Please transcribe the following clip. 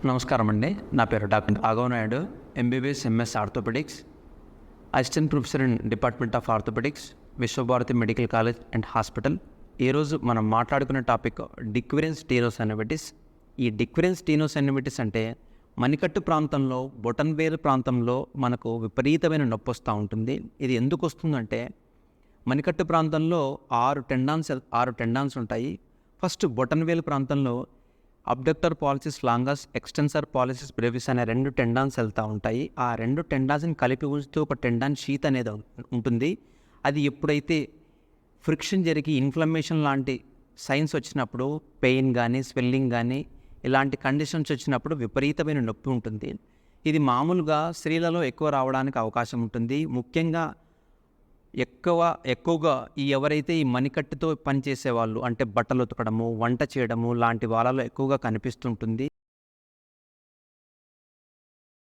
నమస్కారం అండి. నా పేరు doctor Raghava Naidu, MBBS MS orthopaedics, assistant professor in department of orthopaedics, Vishwabharati medical college and hospital. ఈరోజు మనం మాట్లాడుకునే టాపిక్ డిక్విరెన్స్ స్టీనోసైనోవిటిస్. ఈ డిక్విరెన్స్ స్టీనోసైనోవిటిస్ అంటే మణికట్టు ప్రాంతంలో, బొటన్వేలు ప్రాంతంలో మనకు విపరీతమైన నొప్పి వస్తూ ఉంటుంది. ఇది ఎందుకు వస్తుందంటే మణికట్టు ప్రాంతంలో ఆరు టెండాన్స్ ఉంటాయి. ఫస్ట్ బొటన్వేలు ప్రాంతంలో abductor policies లాంగస్, extensor policies Brevis అనే రెండు టెండాన్స్ వెళ్తూ ఉంటాయి. ఆ రెండు టెండాన్స్ని కలిపి ఉంచుతూ ఒక టెండాన్ షీత్ అనేది ఉంటుంది. అది ఎప్పుడైతే ఫ్రిక్షన్ జరిగి ఇన్ఫ్లమేషన్ లాంటి సైన్స్ వచ్చినప్పుడు, పెయిన్ కానీ స్వెల్లింగ్ కానీ ఇలాంటి కండిషన్స్ వచ్చినప్పుడు విపరీతమైన నొప్పి ఉంటుంది. ఇది మామూలుగా స్త్రీలలో ఎక్కువ రావడానికి అవకాశం ఉంటుంది. ముఖ్యంగా ఎక్కువగా ఎవరైతే ఈ మణికట్టుతో పనిచేసే వాళ్ళు, అంటే బట్టలు ఉతకడము, వంట చేయడము లాంటి వాళ్ళలో ఎక్కువగా కనిపిస్తుంటుంది.